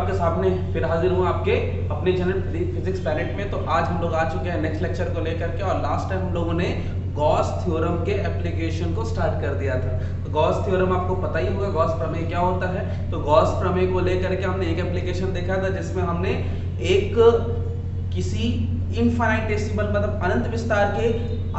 आपके सामने फिर हाजिर हूँ आपके अपने चैनल फिजिक्स प्लैनेट में। तो आज हम लोग आ चुके हैं नेक्स्ट लेक्चर को लेकर के, और लास्ट टाइम हम लोगों ने गॉस थ्योरम के एप्लीकेशन को स्टार्ट कर दिया था। तो गॉस थ्योरम आपको पता ही होगा, गॉस प्रमेय क्या होता है। तो गॉस प्रमेय को लेकर के हमने एक एप्लीकेशन देखा था जिसमें हमने एक किसी इनफाइनाइटेसिमल मतलब अनंत विस्तार के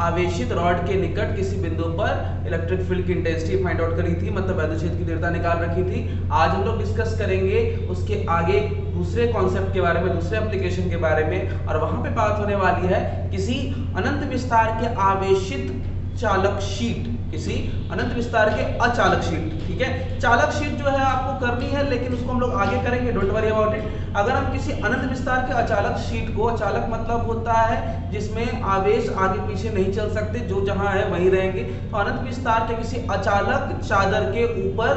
आवेशित रॉड के निकट किसी बिंदु पर इलेक्ट्रिक फील्ड की इंटेंसिटी फाइंड आउट करी थी, मतलब वैद्युत क्षेत्र की तीव्रता निकाल रखी थी। आज हम लोग डिस्कस करेंगे उसके आगे दूसरे कॉन्सेप्ट के बारे में, दूसरे एप्लीकेशन के बारे में, और वहां पे बात होने वाली है किसी अनंत विस्तार के आवेशित चालक शीट, किसी अनंत विस्तार के अचालक शीट। ठीक है, चालक शीट जो है आपको करनी है, लेकिन उसको हम लोग आगे करेंगे, डोंट वरी अबाउट इट। अगर हम किसी अनंत विस्तार के अचालक शीट को, अचालक मतलब होता है जिसमें आवेश आगे पीछे नहीं चल सकते, जो जहां है वहीं रहेंगे। तो अनंत विस्तार के किसी अचालक चादर के ऊपर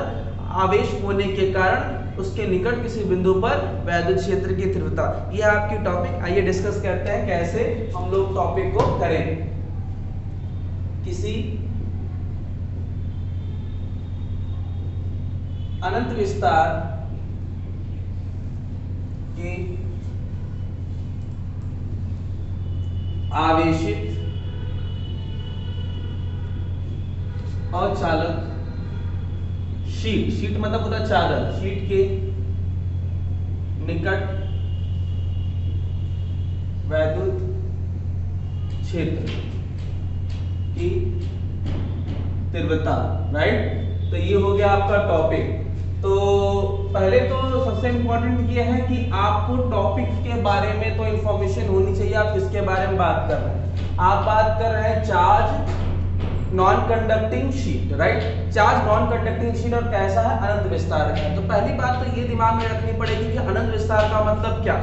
आवेश होने के कारण उसके निकट किसी बिंदु पर वैद्युत क्षेत्र की तीव्रता, यह आपकी टॉपिक। आइए डिस्कस करते हैं कैसे हम लोग टॉपिक को करें। किसी अनंत विस्तार की आवेशित अचालक शीट, शीट मतलब होता है चादर, शीट के निकट वैद्युत क्षेत्र की तीव्रता, राइट। तो ये हो गया आपका टॉपिक। तो पहले तो सबसे इंपॉर्टेंट ये है कि आपको टॉपिक के बारे में तो इंफॉर्मेशन होनी चाहिए। आप किसके बारे में बात कर रहे हैं? आप बात कर रहे हैं charge non conducting sheet, right. Charge non conducting sheet, और कैसा है? अनंत विस्तार का। तो पहली बात तो ये दिमाग में रखनी पड़ेगी कि अनंत विस्तार का मतलब क्या।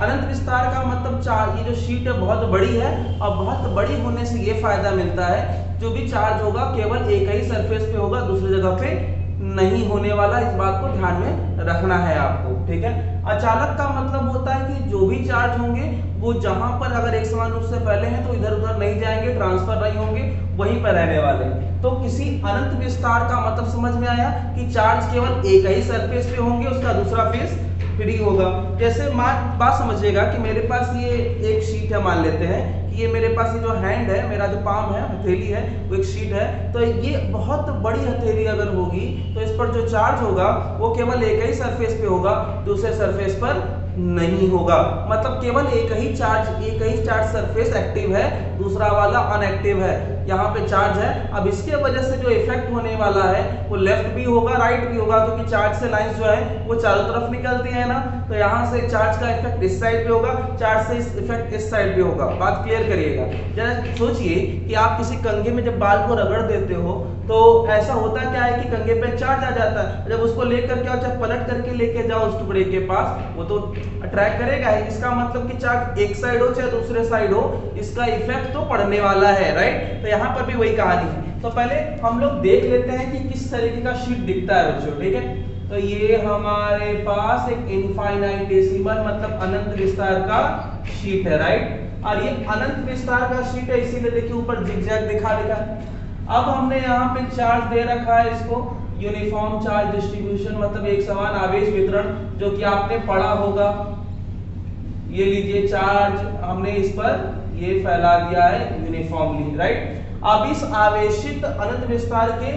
अनंत विस्तार का मतलब चार्ज, ये जो शीट है बहुत बड़ी है, और बहुत बड़ी होने से ये फायदा मिलता है जो भी चार्ज होगा केवल एक ही सरफेस पे होगा, दूसरी जगह पे नहीं होने वाला। इस बात को ध्यान में रखना है आपको, ठीक है। अचालक का मतलब होता है कि जो भी चार्ज होंगे वो जहां पर अगर एक समान रूप से फैले हैं तो इधर उधर नहीं जाएंगे, ट्रांसफर नहीं होंगे, वहीं पर रहने वाले। तो किसी अनंत विस्तार का मतलब समझ में आया कि चार्ज केवल एक ही सरफेस पे होंगे, उसका दूसरा फेस फ्री होगा। जैसे बात समझिएगा कि मेरे पास ये एक शीट है, मान लेते हैं कि ये मेरे पास ये जो हैंड है, मेरा जो पाम है, हथेली है, वो एक शीट है। तो ये बहुत बड़ी हथेली अगर होगी तो इस पर जो चार्ज होगा वो केवल एक ही सरफेस पे होगा, दूसरे सरफेस पर नहीं होगा। मतलब केवल एक ही चार्ज सरफेस एक्टिव है, दूसरा वाला अनएक्टिव है। यहाँ पे चार्ज है, अब इसके वजह से जो इफेक्ट होने वाला है वो लेफ्ट भी होगा, राइट भी होगा, क्योंकि चार्ज से लाइंस जो है वो चारों तरफ निकलती है ना। तो यहाँ से चार्ज का इफेक्ट इस साइड भी होगा, चार्ज से इफेक्ट इस साइड भी होगा। बात क्लियर करिएगा। जरा सोचिए कि आप किसी कंघे में जब बाल को रगड़ देते हो तो ऐसा होता क्या है कि कंघे पे चार्ज आ जाता है। जब उसको लेकर के चाहे पलट करके लेके जाओ उस टुकड़े के पास, वो तो अट्रैक्ट करेगा ही। इसका मतलब कि चार्ज एक साइड हो चाहे दूसरे साइड हो, इसका इफेक्ट तो पड़ने वाला है, राइट। तो यहाँ पर भी वही कहानी है। तो पहले हम लोग देख लेते हैं कि किस तरीके का शीट दिखता है बच्चों, ठीक है। तो ये हमारे पास एक इनफाइनाइटेसिमल मतलब अनंत विस्तार का शीट है, राइट। और ये अनंत विस्तार का शीट है, इसीलिए देखिए ऊपर जिगजैग दिखा है। अब हमने यहाँ पे चार्ज दे रखा है, इसको यूनिफॉर्म चार्ज डिस्ट्रीब्यूशन मतलब एक समान आवेश वितरण, जो कि आपने पढ़ा होगा। ये लीजिए चार्ज हमने इस पर ये फैला दिया है यूनिफॉर्मली, राइट। अब इस आवेशित अनंत विस्तार के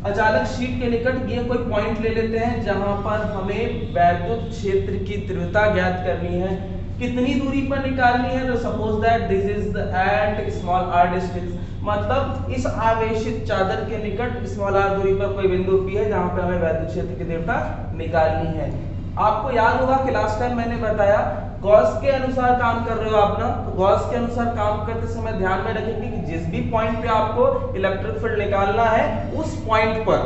अचालक शीट के निकट ये कोई पॉइंट ले लेते हैं जहां पर हमें वैद्युत क्षेत्र की तीव्रता ज्ञात करनी है। कितनी दूरी पर निकालनी है? तो suppose that this is the at small r distance, मतलब इस आवेशित चादर के निकट स्मॉल r दूरी पर कोई बिंदु P है जहां पर हमें वैद्युत क्षेत्र की तीव्रता निकालनी है। आपको याद होगा कि लास्ट टाइम मैंने बताया गॉस के अनुसार काम कर रहे हो आप ना। तो गॉस के अनुसार काम करते समय ध्यान में रखेंगे कि जिस भी पॉइंट पे आपको इलेक्ट्रिक फील्ड निकालना है उस पॉइंट पर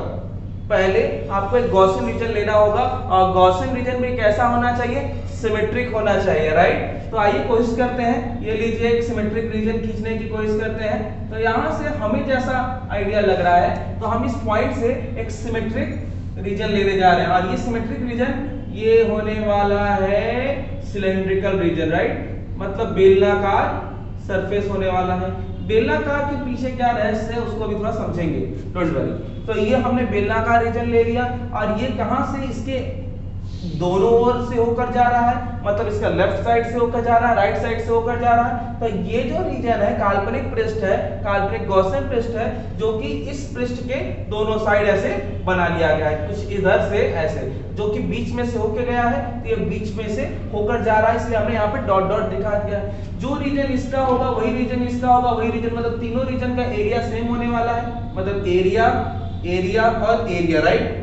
पहले आपको एक गॉसियन रीजन लेना होगा, और गॉसियन रीजन भी कैसा होना चाहिए? सिमेट्रिक होना चाहिए, राइट। तो आइए कोशिश करते हैं, ये लीजिए एक सिमेट्रिक रीजन खींचने की कोशिश करते हैं। तो यहाँ से हमें जैसा आइडिया लग रहा है तो हम इस पॉइंट से एक सिमेट्रिक रीजन लेने जा रहे हैं, और ये सिमेट्रिक रीजन ये होने वाला है सिलेंड्रिकल रीजन, राइट। मतलब बेलनाकार सरफेस होने वाला है। बेलनाकार के पीछे क्या रहस्य है उसको भी थोड़ा समझेंगे, डोंट वरी। तो ये हमने बेलनाकार रीजन ले लिया, और ये कहां से इसके दोनों ओर से होकर जा रहा है, मतलब इसका लेफ्ट साइड से होकर जा रहा है, राइट साइड से होकर जा रहा है। तो ये जो रीजन है काल्पनिक पृष्ठ है, काल्पनिक गॉसियन पृष्ठ है, जो कि इस पृष्ठ के दोनों साइड ऐसे बना लिया गया है, कुछ इधर से ऐसे, जो कि बीच में से होकर गया है, तो ये बीच में से होकर जा रहा है, इसलिए हमने यहाँ पे डॉट डॉट दिखा दिया है। जो रीजन इसका होगा वही रीजन इसका होगा, वही रीजन, मतलब तीनों रीजन का एरिया सेम होने वाला है, मतलब एरिया, एरिया और एरिया, राइट।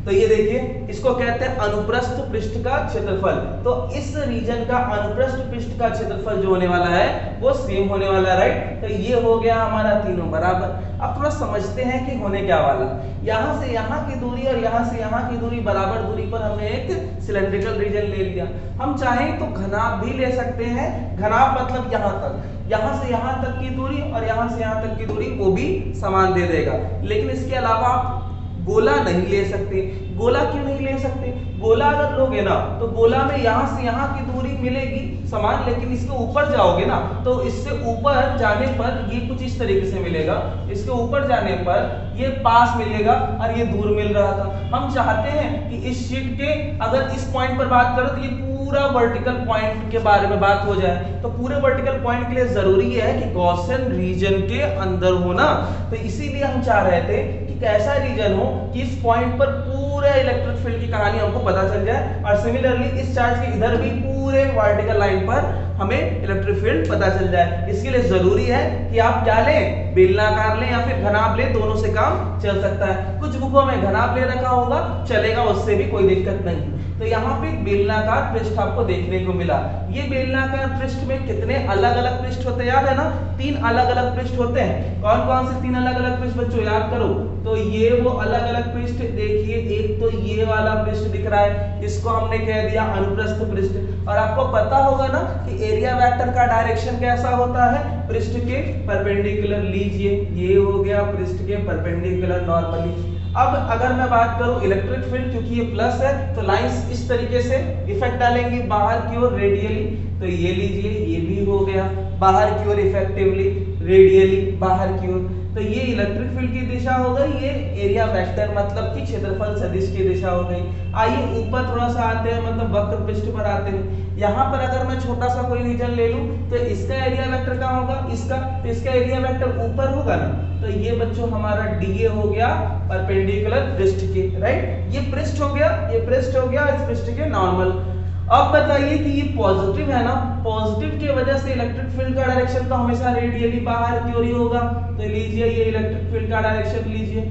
तो ये देखिए, इसको कहते हैं अनुप्रस्थ पृष्ठ का क्षेत्रफल। तो इस रीजन का अनुप्रस्थ पृष्ठ का क्षेत्रफल जो होने वाला है वो सेम होने वाला है, राइट। तो ये हो गया हमारा तीनों बराबर। अब थोड़ा समझते हैं कि होने क्या वाला। यहाँ से यहाँ की दूरी और यहाँ से यहाँ की दूरी बराबर दूरी पर हमने एक सिलेंड्रिकल रीजन ले लिया। हम चाहें तो घनाभ भी ले सकते हैं। घनाभ मतलब यहाँ तक, यहाँ से यहाँ तक की दूरी और यहाँ से यहाँ तक की दूरी वो भी समान दे देगा। लेकिन इसके अलावा आप गोला नहीं ले सकते। गोला क्यों नहीं ले सकते? गोला अगर लोगे ना तो गोला में यहाँ से यहाँ की दूरी मिलेगी समान, लेकिन इसके ऊपर जाओगे ना तो इससे ऊपर जाने पर ये कुछ इस तरीके से मिलेगा, इसके ऊपर जाने पर ये पास मिलेगा और ये दूर मिल रहा था। हम चाहते हैं कि इस शीट के अगर इस पॉइंट पर बात करो तो ये पूरा वर्टिकल पॉइंट के बारे में बात हो जाए। तो पूरे वर्टिकल पॉइंट के लिए जरूरी है कि गॉसियन रीजन के अंदर होना। तो इसीलिए हम चाह रहे थे कि ऐसा रीजन हो कि इस पॉइंट पर पूरे इलेक्ट्रिक फील्ड की कहानी हमको पता चल जाए, और सिमिलरली इस चार्ज के इधर भी पूरे वर्टिकल लाइन पर हमें इलेक्ट्रिक फील्ड पता चल जाए। इसके लिए जरूरी है कि आप क्या लें, बेलनाकार लें या फिर घनाभ लें, दोनों से काम चल सकता है। कुछ बुकों में घनाभ ले रखा होगा, चलेगा, उससे भी कोई दिक्कत नहीं। तो यहाँ पे बेलनाकार पृष्ठ आपको देखने को मिला। ये बेलनाकार पृष्ठ में कितने अलग अलग पृष्ठ होते हैं याद है ना? 3 अलग अलग पृष्ठ होते हैं। कौन कौन से 3 अलग अलग पृष्ठ बच्चों याद करो? तो ये वो अलग अलग पृष्ठ देखिए, एक तो ये वाला पृष्ठ दिख रहा है, इसको हमने कह दिया अनुप्रस्थ पृष्ठ। और आपको पता होगा ना कि एरिया वेक्टर का डायरेक्शन कैसा होता है? पृष्ठ के परपेंडिकुलर लीजिए, ये हो गया पृष्ठ के परपेंडिकुलर नॉर्मली। अब अगर मैं बात करूं इलेक्ट्रिक फील्ड, क्योंकि ये प्लस है तो लाइंस इस तरीके से इफेक्ट डालेंगी बाहर की ओर रेडियली। तो ये लीजिए, ये भी हो गया बाहर की ओर इफेक्टिवली रेडियली बाहर की ओर। तो ये इलेक्ट्रिक फील्ड की दिशा हो गई, ये एरिया वेक्टर मतलब कि क्षेत्रफल सदिश की दिशा हो गई। आइए ऊपर थोड़ा सा आते हैं, मतलब वक्र पृष्ठ पर आते हैं। यहाँ पर अगर मैं छोटा सा कोई रीजन ले लूं तो इसका एरिया वेक्टर कहाँ होगा? इसका, तो इसका एरिया वेक्टर ऊपर होगा ना। तो ये बच्चों हमारा डीए हो गया परपेंडिकुलर पृष्ठ के, राइट। ये पृष्ठ हो गया, ये पृष्ठ हो गया इस पृष्ठ के नॉर्मल। अब बताइए कि ये पॉजिटिव है ना, पॉजिटिव की वजह से इलेक्ट्रिक फील्ड का डायरेक्शन तो हमेशा रेडियली बाहर की ओर ही होगा। तो लीजिए ये इलेक्ट्रिक फील्ड का डायरेक्शन लीजिए,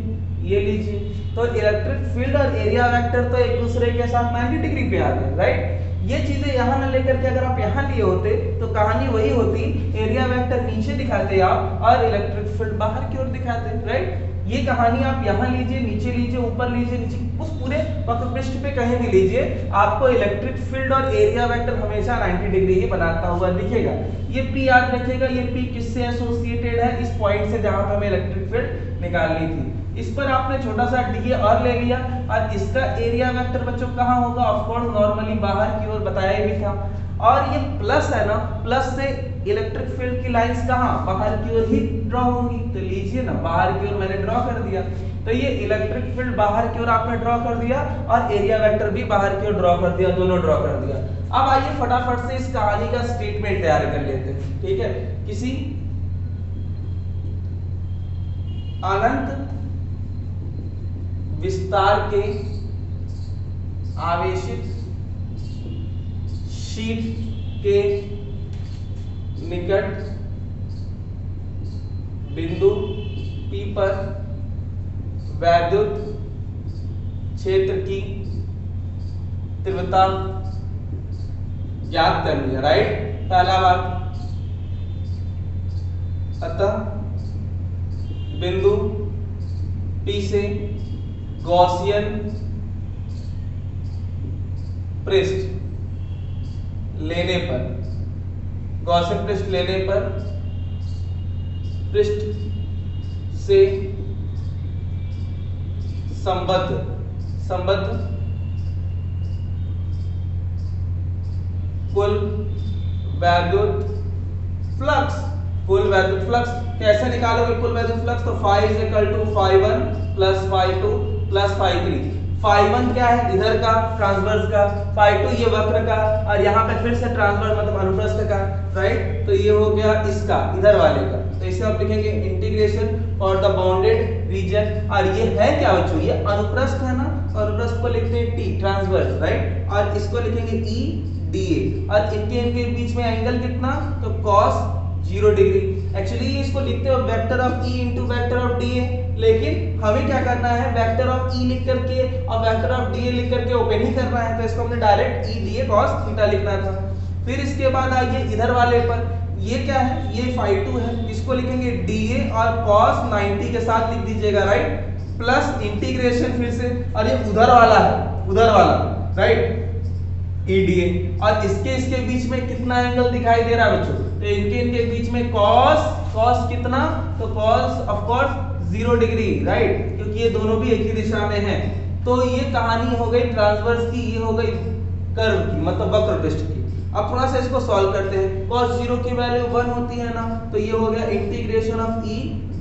ये लीजिए। तो इलेक्ट्रिक फील्ड और एरिया वेक्टर तो एक दूसरे के साथ 90 डिग्री पे आ गए, राइट। ये चीजें यहाँ न लेकर के अगर आप यहाँ लिए होते तो कहानी वही होती, एरिया वेक्टर नीचे दिखाते आप और इलेक्ट्रिक फील्ड बाहर की ओर दिखाते, राइट। ये कहानी आप यहाँ लीजिए, नीचे लीजिए, ऊपर लीजिए, नीचे, उस पूरे वक्र पृष्ठ पे कहीं भी लीजिए, आपको इलेक्ट्रिक फील्ड और एरिया वेक्टर हमेशा 90 डिग्री ही बनाता हुआ दिखेगा। ये P याद रखिएगा, ये P किससे एसोसिएटेड है? इस पॉइंट से जहां पे हमें इलेक्ट्रिक फील्ड निकालनी थी। इस पर आपने छोटा सा डीए और ले लिया, और इसका एरिया वेक्टर बच्चों कहाँ होगा? ऑफ कोर्स नॉर्मली बाहर की ओर बताया भी था। और ये प्लस है ना, प्लस से इलेक्ट्रिक फील्ड की लाइंस कहाँ? बाहर की ओर ही ड्रॉ होंगी। तो लीजिए ना, बाहर की ओर मैंने ड्रॉ कर दिया। तो ये इलेक्ट्रिक फील्ड बाहर की ओर आपने ड्रॉ कर दिया और एरिया वेक्टर भी बाहर की ओर ड्रॉ कर दिया, दोनों ड्रॉ कर दिया। अब आइए फटाफट से इस कहानी का स्टेटमेंट तैयार कर लेते हैं, ठीक है। किसी अनंत विस्तार के आवेशित शीट के निकट बिंदु P पर वैद्युत क्षेत्र की तीव्रता ज्ञात करनी है, राइट। पहला बात, अतः बिंदु P से गॉसियन पृष्ठ लेने पर, गॉसियन पृष्ठ लेने पर पृष्ठ से संबद्ध कुल वैद्युत फ्लक्स, कुल वैद्युत फ्लक्स कैसे निकालोगे? कुल वैद्युत फ्लक्स तो phi = phi1 + phi2 + phi3। φ1 क्या है इधर का ट्रांसवर्स का, φ2 ये वक्र का, और यहाँ पे फिर से ट्रांसवर्स मतलब अनुप्रस्थ का, राइट। तो ये हो गया इसका इधर वाले का। तो इसे आप लिखेंगे integration for the bounded reason. और ये है क्या बच्चों, ये अनुप्रस्थ है ना, अनुप्रस्थ को लिखते हैं टी ट्रांसवर्स, राइट। और इसको लिखेंगे ई डी ए, और इनके बीच में एंगल कितना, तो cos 0 डिग्री। एक्चुअली इसको लिखते हो vector of E into vector of D A, लेकिन हमें क्या करना है, वेक्टर ऑफ ई लिख करके और वेक्टर ऑफ डी ए लिख करके ओपन ही करना है, तो इसको हमने direct E D A cos theta लिखना था। फिर इसके बाद आइए इधर वाले पर, ये क्या है, ये φ2 है, इसको लिखेंगे डी ए और cos 90 के साथ लिख दीजिएगा, राइट, प्लस इंटीग्रेशन फिर से, और ये उधर वाला है, उधर वाला, राइट, EDA। और इसके बीच में कितना एंगल दिखाई दे रहा है बच्चों, तो इनके बीच में cos कितना, तो cos of course 0 degree, right, क्योंकि ये दोनों भी एक ही दिशा में हैं। तो ये कहानी हो गई ट्रांसवर्स की, ये हो गई कर्व की मतलब वक्र पृष्ठ की। अब थोड़ा सा इसको सॉल्व करते हैं। cos 0 की वैल्यू 1 होती है ना, तो ये हो गया integration of E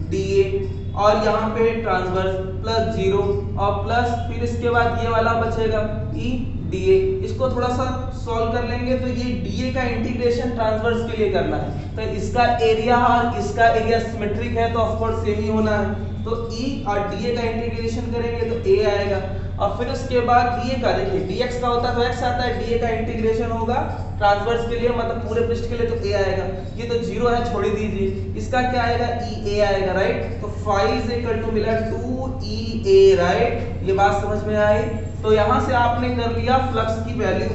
D A, और यहाँ पे ट्रांसवर्स प्लस 0 और प्लस फिर इसके बाद ये वाला बचेगा ई डी ए। इसको थोड़ा सा सॉल्व कर लेंगे, तो ये डी ए का इंटीग्रेशन ट्रांसवर्स के लिए करना है, तो इसका एरिया और इसका एरिया सिमेट्रिक है, तो ऑफ कोर्स सेम ही होना है। तो ई और डी ए का इंटीग्रेशन करेंगे तो ए आएगा, और फिर उसके बाद डी ए का देखिए dx का होता है तो x आता है, डी ए का इंटीग्रेशन होगा ट्रांसवर्स के लिए मतलब पूरे पृष्ठ के लिए, तो ए आएगा। ये तो 0 है, छोड़ दीजिए, इसका क्या आएगा, ई ए आएगा, राइट। तो phi इज इक्वल टू मिला 2EA, राइट। ये बात समझ में आई। तो यहाँ से आपने कर लिया फ्लक्स की वैल्यू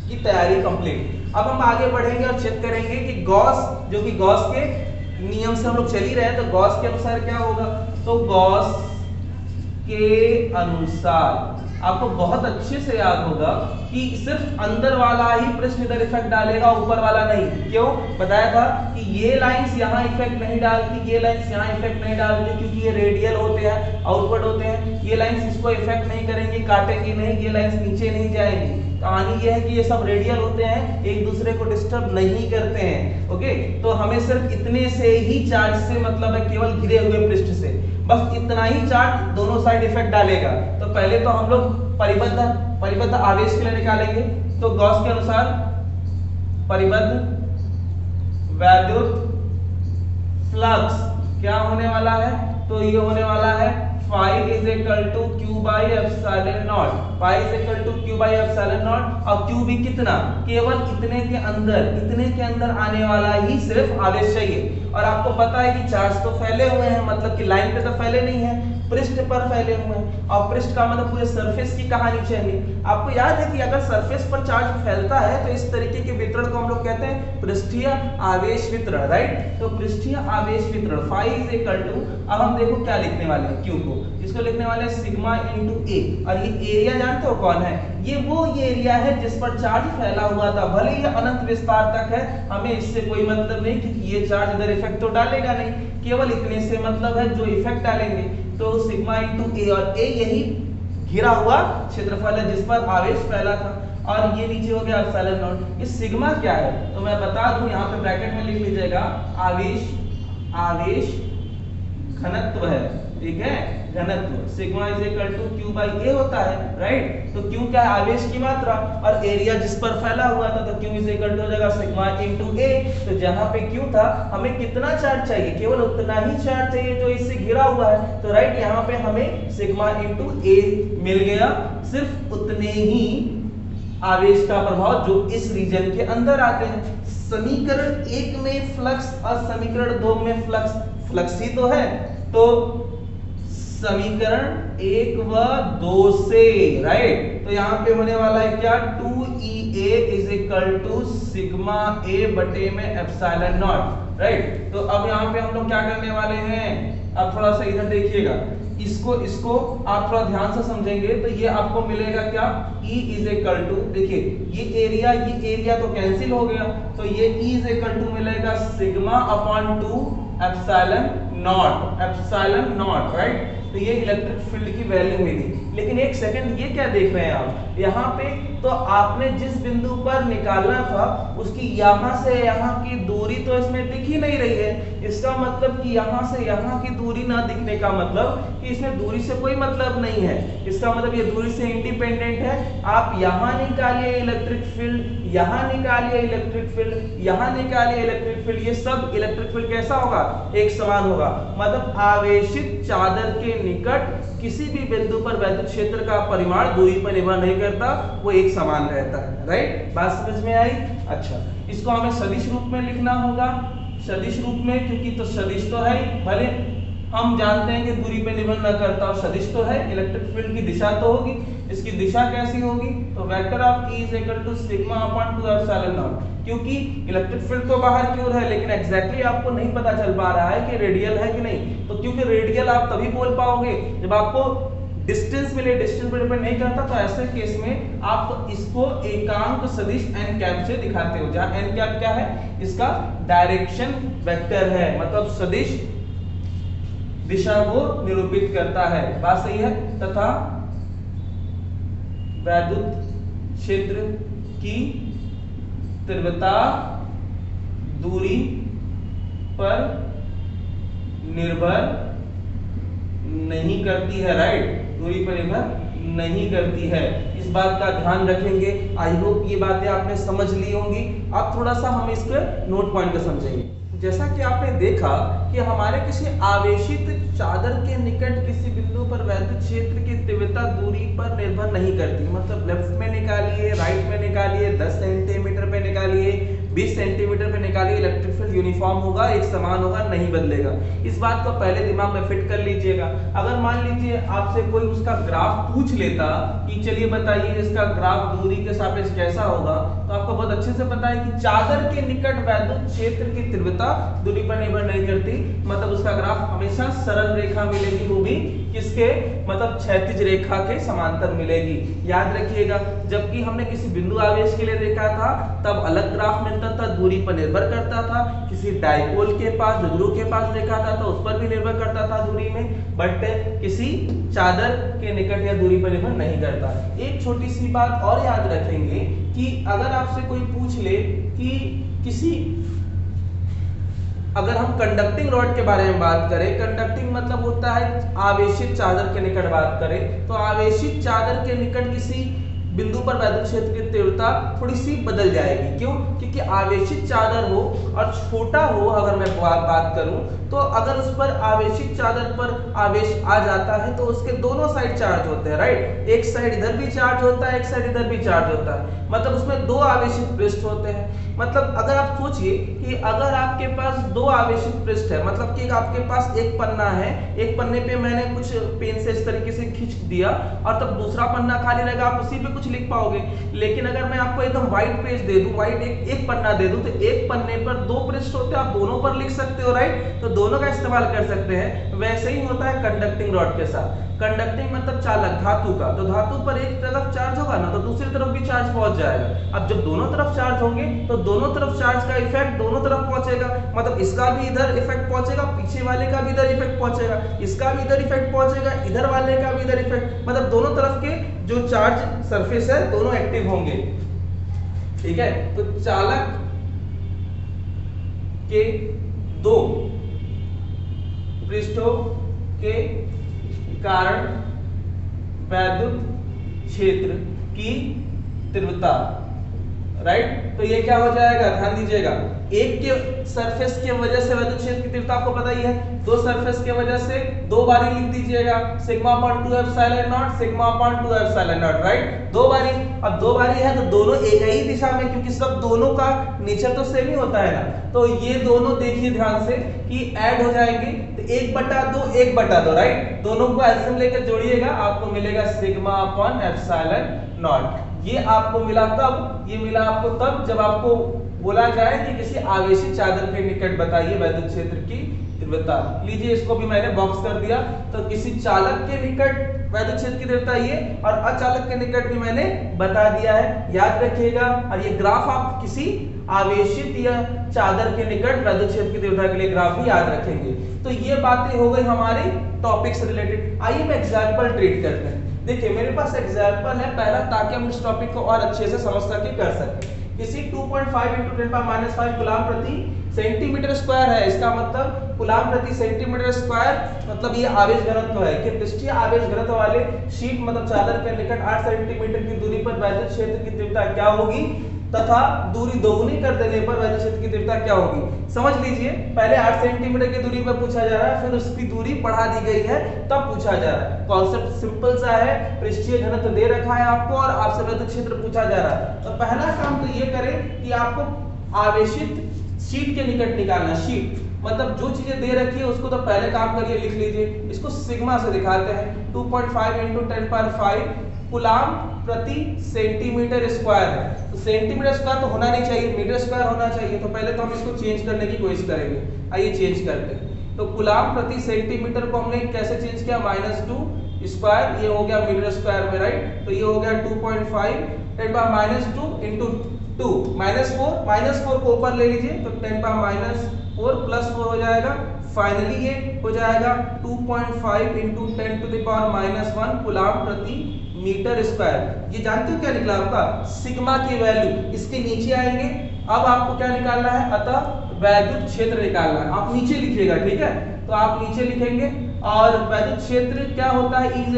की तैयारी कंप्लीट। अब हम आगे बढ़ेंगे और चेक करेंगे कि गॉस, जो कि गॉस के नियम से हम लोग चल ही रहे हैं, तो गॉस के अनुसार क्या होगा, तो गॉस के अनुसार आपको बहुत अच्छे से याद होगा कि सिर्फ अंदर वाला ही पृष्ठ इधर इफेक्ट डालेगा, ऊपर वाला नहीं। क्यों बताया था कि ये लाइंस यहाँ इफेक्ट नहीं डालती, ये लाइंस यहाँ इफेक्ट नहीं डालती, क्योंकि ये रेडियल होते हैं, आउटवर्ड होते हैं। ये लाइंस इसको इफेक्ट नहीं करेंगी, काटेंगी नहीं, ये लाइंस नीचे नहीं जाएंगी। कहानी ये है कि ये सब रेडियल होते हैं, एक दूसरे को डिस्टर्ब नहीं करते हैं। ओके, तो हमें सिर्फ इतने से ही चार्ज से मतलब है, केवल घिरे हुए पृष्ठ से बस इतना ही चार्ज दोनों साइड इफेक्ट डालेगा। तो पहले तो हम लोग परिबद्ध आवेश के लिए निकालेंगे। तो गॉस के अनुसार परिबद्ध वैद्युत फ्लक्स क्या होने वाला है, तो ये होने वाला है phi is equal to q by epsilon naught, phi is equal to q by epsilon naught। और q भी कितना, केवल इतने के अंदर आने वाला ही सिर्फ आवेश चाहिए। और आपको पता है कि चार्ज तो फैले हुए हैं, मतलब कि लाइन पे तो फैले नहीं है, पृष्ठ पर फैले हुए हैं, और पृष्ठ का मतलब पूरे सरफेस की कहानी चाहिए। आपको याद है कि अगर सरफेस पर चार्ज फैलता है तो इस तरीके के वितरण को हम लोग कहते हैं पृष्ठीय आवेश वितरण, राइट। तो पृष्ठीय आवेश वितरण phi is equal to, अब हम देखो क्या लिखने वाले हैं, q को, इसको लिखने वाले हैं सिग्मा इनटू a। और ये एरिया जानते हो कौन है, ये वो एरिया है जिस पर चार्ज फैला हुआ था, भले ही अनंत विस्तार तक है, हमें इससे कोई मतलब नहीं, क्योंकि ये चार्ज इधर इफेक्ट तो डालेगा नहीं, केवल इतने से मतलब है जो इफेक्ट डालेंगे। तो सिग्मा इनटू a, और a यही घिरा हुआ क्षेत्रफल है जिस पर आवेश फैला था, और ये नीचे हो गया एप्सिलॉन नॉट। ये सिग्मा क्या है, तो मैं बता दूं, यहाँ पे ब्रैकेट में लिख लीजिएगा, आवेश घनत्व है, ठीक है, घनत्व। Sigma is equal to q by a होता है, राइट। तो q क्या है, आवेश की मात्रा, और एरिया जिस पर फैला हुआ था, तो q इज इक्वल टू हो जाएगा सिग्मा इनटू a। तो जहां पे q था, हमें कितना चार्ज चाहिए, केवल उतना ही चार्ज चाहिए जो इससे घिरा हुआ है, तो राइट यहाँ पे हमें सिग्मा इनटू a मिल गया। सिर्फ उतने ही आवेश का प्रभाव जो इस रीजन के अंदर आते हैं। समीकरण 1 में फ्लक्स और समीकरण 2 में फ्लक्स ही तो है, तो समीकरण 1 व 2 से, राइट। तो यहाँ पे होने वाला है क्या, 2EA is equal to sigma a बटे में एप्सिलॉन नॉट, राइट। तो अब यहाँ पे हम लोग क्या करने वाले हैं, अब थोड़ा सा इधर देखिएगा, इसको आप थोड़ा ध्यान से समझेंगे तो ये आपको मिलेगा क्या, E इज इक्वल टू, देखिए ये एरिया तो कैंसिल हो गया, तो ये E इज इक्वल टू मिलेगा sigma upon 2 epsilon not, right. तो ये इलेक्ट्रिक फील्ड की वैल्यू मिली। लेकिन एक सेकंड, ये क्या देख रहे हैं आप यहाँ पे, तो आपने जिस बिंदु पर निकालना था उसकी यहाँ से यहाँ की दूरी तो इसमें दिख ही नहीं रही है। इसका मतलब कि यहाँ से यहाँ की दूरी ना दिखने का मतलब कि इसमें दूरी से कोई मतलब नहीं है। इसका मतलब ये दूरी से इंडिपेंडेंट है। आप यहाँ निकालिए इलेक्ट्रिक फील्ड, यहाँ निकालिए इलेक्ट्रिक फील्ड, यहाँ निकालिए इलेक्ट्रिक फील्ड, ये सब इलेक्ट्रिक फील्ड कैसा होगा, एक समान होगा। मतलब आवेशित चादर के निकट किसी भी बिंदु पर वैद्युत क्षेत्र का परिमाण दूरी पर निर्भर नहीं करता, वो एक समान रहता है। राइट, बात समझ में आई। अच्छा, इसको हमें सदिश रूप में लिखना होगा, सदिश रूप में, क्योंकि तो सदिश तो है, भले हम जानते हैं कि दूरी पे निर्भर न करता और सदिश तो है, इलेक्ट्रिक फील्ड की दिशा तो होगी। इसकी दिशा कैसी होगी, तो vector of E is equal to sigma upon 2 epsilon not. क्योंकि इलेक्ट्रिक फील्ड तो बाहर की ओर है, लेकिन एग्जैक्टली आपको नहीं पता चल पा रहा है कि रेडियल है कि नहीं। तो क्योंकि रेडियल आप तभी बोल पाओगे जब आपको डिस्टेंस मिले, डिस्टेंस पर डिपेंड नहीं करता, तो ऐसे केस में आप इसको एकांक सदिश n कैप से दिखाते हो, जहां n कैप क्या है, इसका डायरेक्शन वेक्टर है, मतलब सदिश दिशा को निरूपित करता है। बात सही है। तथा वैद्युत क्षेत्र की तीव्रता दूरी पर निर्भर नहीं करती है। राइट, दूरी पर निर्भर नहीं करती है, इस बात का ध्यान रखेंगे। आई होप ये बातें आपने समझ ली होंगी। अब थोड़ा सा हम इसके नोट पॉइंट को समझेंगे। जैसा कि आपने देखा कि हमारे किसी आवेशित चादर के निकट किसी बिंदु पर वैद्युत क्षेत्र की तीव्रता दूरी पर निर्भर नहीं करती। मतलब लेफ्ट में निकालिए, राइट में निकालिए, 10 सेंटीमीटर पे निकालिए, 20 सेंटीमीटर पे निकालिए, इलेक्ट्रिक फील्ड यूनिफॉर्म होगा, एक समान होगा, नहीं बदलेगा। इस बात को पहले दिमाग में फिट कर लीजिएगा। अगर मान लीजिए आपसे कोई उसका ग्राफ पूछ लेता कि चलिए बताइए इसका ग्राफ दूरी के सापेक्ष कैसा होगा, तो आपको बहुत अच्छे से पता है कि चादर के निकट वैद्युत क्षेत्र की तीव्रता दूरी पर निर्भर नहीं करती। मतलब उसका ग्राफ हमेशा सरल रेखा मिलेगी, वो भी किसके, मतलब क्षैतिज रेखा के समांतर मिलेगी। याद रखिएगा, जबकि हमने किसी बिंदु आवेश के लिए देखा था तब अलग ग्राफ मिलता था, दूरी पर निर्भर करता था। किसी डाइपोल के पास, ध्रुव के पास देखा था तो उस पर भी निर्भर करता था दूरी में, बट किसी चादर के निकट या दूरी पर निर्भर नहीं करता। एक छोटी सी बात और याद रखेंगे कि अगर आपसे कोई पूछ ले कि किसी, अगर हम कंडक्टिंग रॉड के बारे में बात करें, कंडक्टिंग मतलब होता है आवेशित चादर के निकट बात करें, तो आवेशित चादर के निकट किसी बिंदु पर वैद्युत क्षेत्र की तीव्रता थोड़ी सी बदल जाएगी। क्यों? क्योंकि आवेशित चादर हो और छोटा हो, अगर मैं बात करूं तो अगर उस पर आवेशित चादर पर आवेश आ जाता है तो उसके दोनों साइड चार्ज होते हैं। राइट, एक साइड इधर भी चार्ज होता है, एक साइड इधर भी चार्ज होता है, मतलब उसमें दो आवेशित पृष्ठ होते हैं। मतलब अगर आप सोचिए कि अगर आपके पास दो आवेशित पृष्ठ है, मतलब कि आपके पास एक पन्ना है, एक पन्ने पे मैंने कुछ पेन से इस तरीके से खींच दिया और तब दूसरा पन्ना खाली रहेगा, आप उसी पे कुछ लिख पाओगे। लेकिन अगर मैं आपको एकदम व्हाइट पेज दे दूं, व्हाइट एक पन्ना दे दूं, तो एक पन्ने पर दो पृष्ठ होते हैं, आप दोनों पर लिख सकते हो। राइट, तो दोनों का इस्तेमाल कर सकते हैं। वैसे ही होता है कंडक्टिंग रॉड के साथ। कंडक्टिंग मतलब चालक, धातु का, तो धातु पर एक तरफ चार्ज होगा ना तो दूसरी तरफ भी चार्ज पहुंच जाएगा। अब जब दोनों तरफ चार्ज होंगे तो दोनों तरफ चार्ज का इफेक्ट दोनों तरफ पहुंचेगा, मतलब इसका भी इधर इफेक्ट पहुंचेगा, पीछे वाले का भी इधर इफेक्ट पहुंचेगा, इसका भी इधर इफेक्ट पहुंचेगा, इधर वाले का भी इधर इफेक्ट, मतलब दोनों तरफ के जो चार्ज सरफेस है दोनों एक्टिव होंगे। ठीक है, तो चालक के दो पृष्ठों के कारण वैद्युत क्षेत्र की तीव्रता, राइट, तो ये क्या हो जाएगा, ध्यान दीजिएगा, एक के सरफेस के वजह से वैद्युत क्षेत्र की तीव्रता आपको पता ही है, दो सरफेस के वजह से दो बारी लिख दीजिएगा, sigma upon 2 epsilon not, sigma upon 2 epsilon not. Right, दो बारी। अब दो बारी है तो दोनों एक ही दिशा में, क्योंकि सब दोनों का नेचर तो सेम ही होता है ना, तो ये दोनों देखिए ध्यान से कि ऐड हो जाएंगे, तो 1/2 1/2। राइट, दोनों को एल्सियम लेकर जोड़िएगा, आपको मिलेगा सिग्मा अपॉन एप्सिलॉन नॉट। ये आपको मिला तब, ये मिला आपको तब जब आपको बोला जाए कि किसी आवेशित चादर के निकट बताइए वैद्युत क्षेत्र की तीव्रता। लीजिए, इसको भी मैंने बॉक्स कर दिया, तो किसी चालक के निकट वैद्युत क्षेत्र की तीव्रता ये, और अचालक के निकट भी मैंने बता दिया है, याद रखिएगा। और ये ग्राफ आप किसी आवेशित या चादर के निकट वैद्युत क्षेत्र की तीव्रता के लिए ग्राफ भी याद रखेंगे। तो ये बातें हो गई हमारी टॉपिक से रिलेटेड। आइए हम एग्जाम्पल ट्रीट करते हैं। देखिए मेरे पास एग्जाम्पल है पहला, ताकि हम इस टॉपिक को और अच्छे से समझ सके कर सके। किसी 2.5 × 10⁻⁵ कूलाम प्रति सेंटीमीटर स्क्वायर है, इसका मतलब कूलाम प्रति सेंटीमीटर स्क्वायर मतलब ये आवेश घनत्व है कि पृष्ठीय आवेश घनत्व वाले शीट मतलब चादर के निकट 8 सेंटीमीटर की दूरी पर वैद्युत क्षेत्र की तीव्रता क्या होगी तथा दूरी दोगुनी कर देने पर वैद्युत क्षेत्र की तीव्रता क्या होगी। समझ लीजिए, पहले 8 सेंटीमीटर की दूरी पर पूछा जा रहा है, फिर उसकी दूरी बढ़ा दी गई है, तब पूछा जा रहा है। कॉन्सेप्ट सिंपल सा है, पृष्ठीय घनत्व दे रखा है आपको और आपसे वैद्युत क्षेत्र पूछा जा रहा है। तो पहला काम तो ये करें कि आपको आवेशित शीट के निकट निकालना। शीट मतलब जो चीजें दे रखी है उसको तो पहले काम करिए, लिख लीजिए। इसको सिग्मा से दिखाते हैं। 2.5 × 10⁵ कूलाम प्रति सेंटीमीटर स्क्वायर है। तो सेंटीमीटर स्क्वायर तो होना नहीं चाहिए, मीटर स्क्वायर होना चाहिए। तो पहले तो हम इसको चेंज करने की कोशिश करेंगे। आइए चेंज करते हैं। तो कूलाम प्रति सेंटीमीटर को हमने कैसे चेंज किया, -2 स्क्वायर, ये हो गया मीटर स्क्वायर में, राइट। तो ये हो गया 2.5 × 2 -4 को ऊपर ले लीजिए तो 10⁻⁴ +4 हो जाएगा। फाइनली ये हो जाएगा 2.5 × 10⁻⁻1 कूलाम प्रति मीटर स्क्वायर। ये जानते हो क्या निकला आपका, सिग्मा की वैल्यू। इसके नीचे आएंगे, अब आपको क्या निकालना है, अतः वैद्युत क्षेत्र निकालना है। आप नीचे लिखिएगा, ठीक है। तो आप नीचे लिखेंगे और वैद्युत क्षेत्र क्या होता है, E =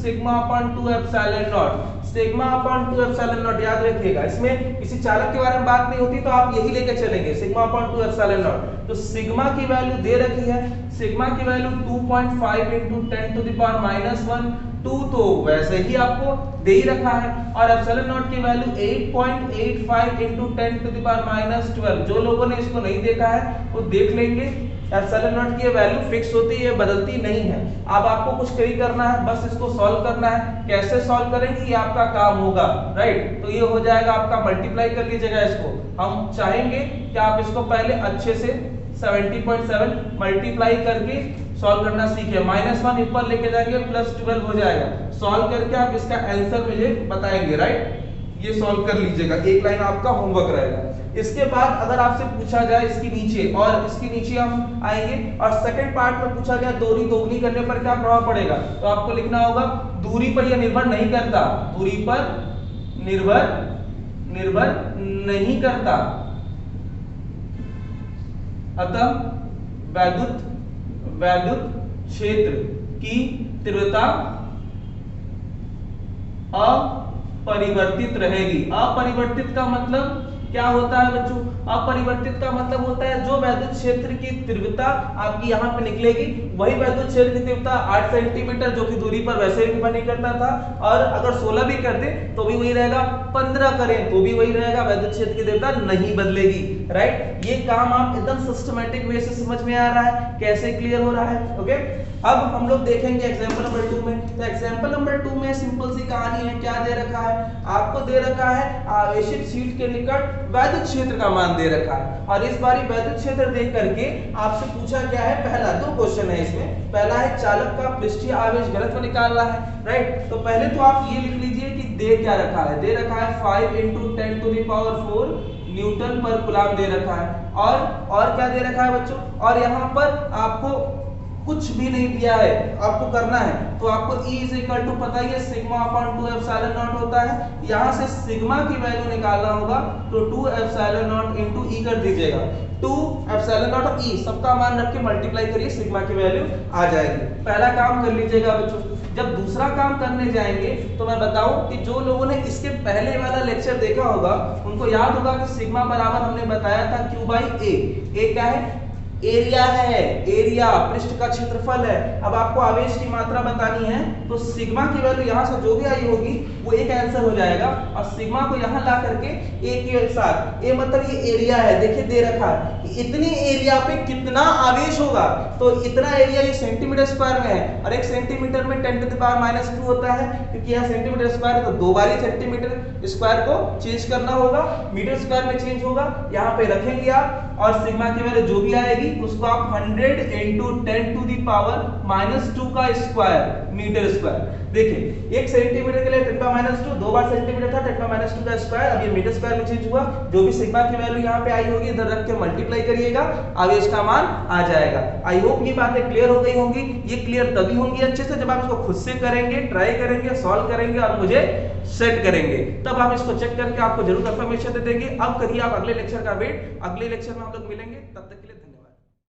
σ/2ε0। σ/2ε0 याद रखिएगा। इसमें किसी चालक के बारे में बात नहीं होती तो आप यही लेके चलेंगे, σ/2ε0। तो सिग्मा की वैल्यू दे रखी है, सिग्मा की वैल्यू 2.5 × 10⁻⁻1 2 तो वैसे ही आपको दे ही रखा है, और एप्सिलॉन नॉट की वैल्यू 8.85 × 10⁻12। जो लोगों ने इसको नहीं देखा है वो देख लेंगे। एप्सिलॉन नॉट की वैल्यू फिक्स होती है, बदलती नहीं है। अब आपको कुछ नहीं करना है, बस इसको सॉल्व करना है। कैसे सॉल्व करेंगे ये आपका काम होगा, राइट। तो ये हो जाएगा आपका, मल्टीप्लाई कर लीजिएगा इसको। हम चाहेंगे कि आप इसको पहले अच्छे से 70.7 मल्टीप्लाई करके सॉल्व करना सीखे। -1 ऊपर लेके जाएंगे, +12 हो जाएगा। सॉल्व करके आप इसका आंसर मुझे बताएंगे, राइट। ये सॉल्व कर लीजिएगा, एक लाइन आपका होमवर्क रहेगा। इसके बाद अगर आपसे पूछा जाए इसके नीचे, और इसके नीचे हम आएंगे और सेकंड पार्ट में पूछा गया दूरी दोगुनी करने पर क्या प्रभाव पड़ेगा, तो आपको लिखना होगा दूरी पर यह निर्भर नहीं करता, दूरी पर निर्भर नहीं करता, अतः वैद्युत क्षेत्र की तीव्रता अपरिवर्तित रहेगी। अपरिवर्तित का मतलब क्या होता है बच्चों, अपरिवर्तित का मतलब होता है जो वैद्युत क्षेत्र की तीव्रता आपकी यहाँ पे निकलेगी वही वैद्युत क्षेत्र की तीव्रता 8 सेंटीमीटर जो कि दूरी पर वैसे भी निर्भर नहीं करता था, और अगर 16 भी कर दे तो भी वही रहेगा, 15 करें तो भी वही रहेगा, वैद्युत क्षेत्र की तीव्रता नहीं बदलेगी, राइट। ये काम आप एकदम सिस्टमैटिक वे से समझ में आ रहा है, कैसे क्लियर हो रहा है, ओके। अब हम लोग देखेंगे एग्जाम्पल नंबर 2 में। तो एग्जाम्पल नंबर 2 में सिंपल सी कहानी है, क्या दे रखा है आपको, दे रखा है आवेशित शीट के निकट वैद्युत क्षेत्र का मान दे रखा है, और इस बारी वैद्युत क्षेत्र देख करके आपसे पूछा क्या है, पहला 2 क्वेश्चन है इसमें। पहला है चालक का पृष्ठीय आवेश घनत्व निकालना है, राइट। तो पहले तो आप ये लिख लीजिए कि दे क्या रखा है, दे रखा है 5 × 10⁴ न्यूटन पर कूलाम दे रखा है, और क्या दे रखा है बच्चों, और यहाँ पर आपको कुछ भी नहीं दिया है, आपको करना है तो आपको E = पता ही है σ/2ε0 होता है। यहाँ से सिग्मा की वैल्यू निकालना होगा तो 2ε0 × E कर दीजिएगा, 2ε0 और E सबका मान रख के मल्टीप्लाई करिए, सिग्मा की वैल्यू आ जाएगी। पहला काम कर लीजिएगा बच्चों। जब दूसरा काम करने जाएंगे तो मैं बताऊं कि जो लोगों ने इसके पहले वाला लेक्चर देखा होगा उनको याद होगा कि सिग्मा बराबर हमने बताया था Q/A। A क्या है, एरिया है, एरिया पृष्ठ का क्षेत्रफल है। अब आपको आवेश की मात्रा बतानी है तो सिग्मा की वैल्यू यहाँ से जो भी आई होगी वो एक आंसर हो जाएगा, और सिग्मा को यहाँ ला करके ए के साथ, ए मतलब ये एरिया है, देखिए दे रखा है इतनी एरिया पे कितना आवेश होगा, तो इतना एरिया ये सेंटीमीटर स्क्वायर में है, और 1 सेंटीमीटर में 10⁻⁻2 होता है, क्योंकि यहाँ सेंटीमीटर स्क्वायर है तो 2 बार ही सेंटीमीटर स्क्वायर को चेंज करना होगा, मीटर स्क्वायर में चेंज होगा, यहाँ पे रखेंगे आप और सिग्मा की वैल्यू जो भी आएगी उसको आप 100 इंटू 10 टू दी पावर -2 का स्क्वायर मीटर स्क्वायर। देखिए 1 सेंटीमीटर के लिए 10 का -2, 2 बार सेंटीमीटर था 10 का -2 का स्क्वायर, अब ये मीटर स्क्वायर में चेंज हुआ। जो भी सिग्मा की वैल्यू यहाँ पे आई होगी इधर रख के मल्टीप्लाई करिएगा, अब इसका मान आ जाएगा। आई होप ये बातें क्लियर हो गई होंगी। ये क्लियर तभी होंगी अच्छे से जब आप इसको खुद से करेंगे, ट्राई करेंगे, सॉल्व करेंगे और मुझे सेट करेंगे, तब आप इसको चेक करके आपको जरूर कंफर्मेशन दे देंगे। अब करिए आप अगले लेक्चर का वेट, अगले लेक्चर में हम लोग मिलेंगे, तब तक के लिए